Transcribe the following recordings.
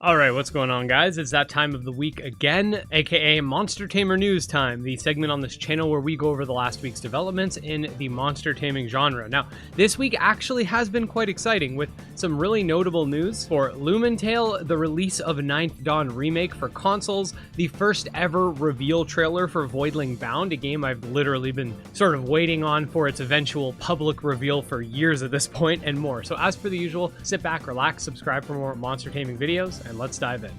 Alright, what's going on, guys? It's that time of the week again, aka Monster Tamer News Time, the segment on this channel where we go over the last week's developments in the monster taming genre. Now, this week actually has been quite exciting with some really notable news for Lumentale, the release of Ninth Dawn Remake for consoles, the first ever reveal trailer for Voidling Bound, a game I've literally been sort of waiting on for its eventual public reveal for years at this point, and more. So as per the usual, sit back, relax, subscribe for more monster taming videos, and let's dive in.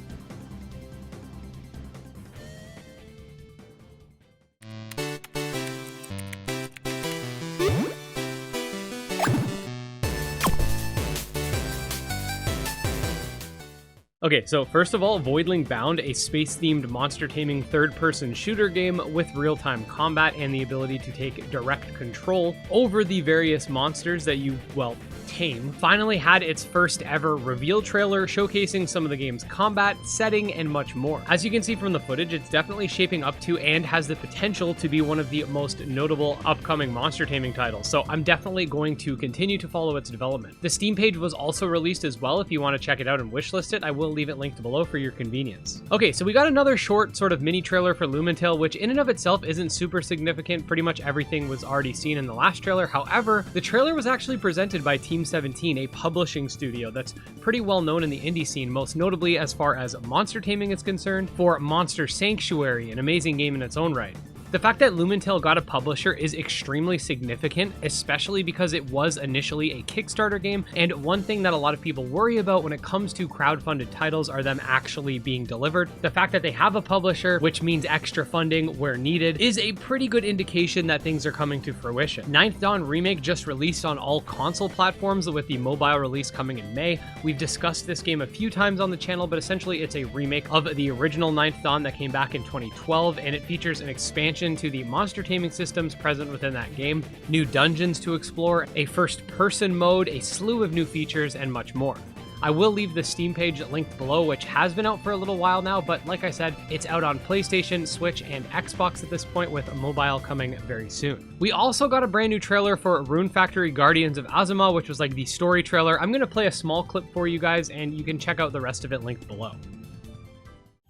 Okay, so first of all, Voidling Bound, a space-themed monster-taming third-person shooter game with real-time combat and the ability to take direct control over the various monsters that you, well, tame, finally had its first ever reveal trailer showcasing some of the game's combat, setting, and much more. As you can see from the footage, it's definitely shaping up to and has the potential to be one of the most notable upcoming monster taming titles, so I'm definitely going to continue to follow its development. The Steam page was also released as well. If you want to check it out and wishlist it, I will leave it linked below for your convenience. Okay, so we got another short sort of mini trailer for Lumentale, which in and of itself isn't super significant. Pretty much everything was already seen in the last trailer. However, the trailer was actually presented by Team 17, a publishing studio that's pretty well known in the indie scene, most notably as far as monster taming is concerned, for Monster Sanctuary, an amazing game in its own right. The fact that Lumentale got a publisher is extremely significant, especially because it was initially a Kickstarter game, and one thing that a lot of people worry about when it comes to crowdfunded titles are them actually being delivered. The fact that they have a publisher, which means extra funding where needed, is a pretty good indication that things are coming to fruition. Ninth Dawn Remake just released on all console platforms, with the mobile release coming in May. We've discussed this game a few times on the channel, but essentially it's a remake of the original Ninth Dawn that came back in 2012, and it features an expansion to the monster taming systems present within that game, new dungeons to explore, a first-person mode, a slew of new features, and much more. I will leave the Steam page linked below, which has been out for a little while now, but like I said, it's out on PlayStation, Switch, and Xbox at this point, with mobile coming very soon. We also got a brand new trailer for Rune Factory Guardians of Azuma, which was like the story trailer. I'm going to play a small clip for you guys, and you can check out the rest of it linked below.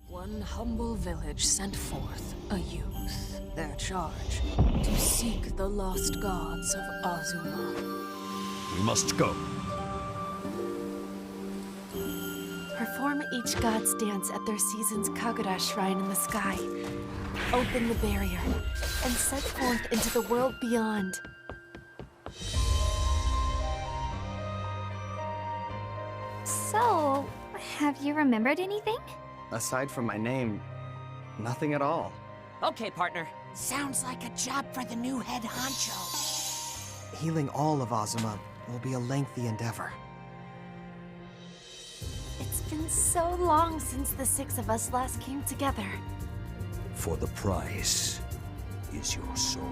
One humble village sent forth a youth. Their charge, to seek the lost gods of Azuma. We must go. Perform each god's dance at their season's Kagura shrine in the sky. Open the barrier and set forth into the world beyond. So, have you remembered anything? Aside from my name, nothing at all. Okay, partner. Sounds like a job for the new head honcho. Healing all of Azuma will be a lengthy endeavor. It's been so long since the six of us last came together. For the price is your soul.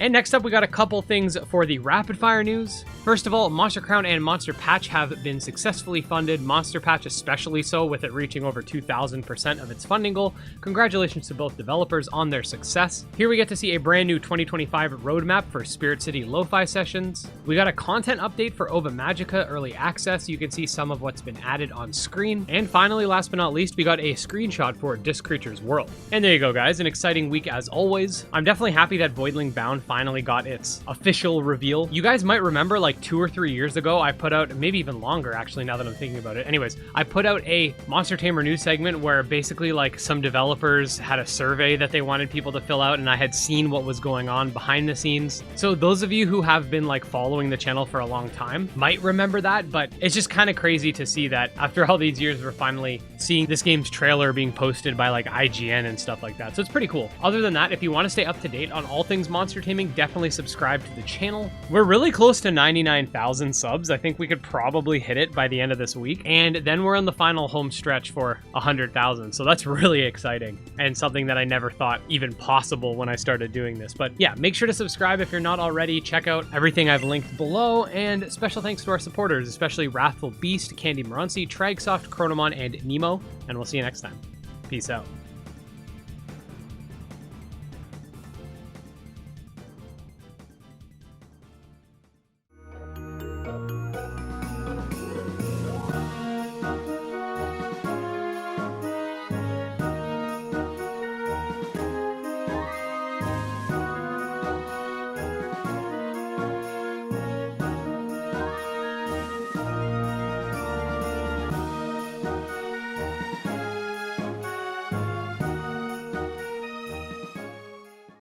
And next up, we got a couple things for the rapid fire news. First of all, Monster Crown and Monster Patch have been successfully funded, Monster Patch especially so, with it reaching over 2,000% of its funding goal. Congratulations to both developers on their success. Here we get to see a brand new 2025 roadmap for Spirit City Lo-Fi sessions. We got a content update for Ova Magica Early Access. You can see some of what's been added on screen. And finally, last but not least, we got a screenshot for Disc Creature's World. And there you go, guys, an exciting week as always. I'm definitely happy that Voidling Bound finally got its official reveal. You guys might remember like 2 or 3 years ago, I put out, maybe even longer actually now that I'm thinking about it. Anyways, I put out a Monster Tamer news segment where basically like some developers had a survey that they wanted people to fill out, and I had seen what was going on behind the scenes. So those of you who have been like following the channel for a long time might remember that, but it's just kind of crazy to see that after all these years, we're finally seeing this game's trailer being posted by like IGN and stuff like that. So it's pretty cool. Other than that, if you want to stay up to date on all things monster taming, definitely subscribe to the channel. We're really close to 99,000 subs. I think we could probably hit it by the end of this week. And then we're on the final home stretch for 100,000. So that's really exciting and something that I never thought even possible when I started doing this. But yeah, make sure to subscribe if you're not already. Check out everything I've linked below. And special thanks to our supporters, especially Wrathful Beast, Morency, TragSoft, Coromon, and Nemo. And we'll see you next time. Peace out.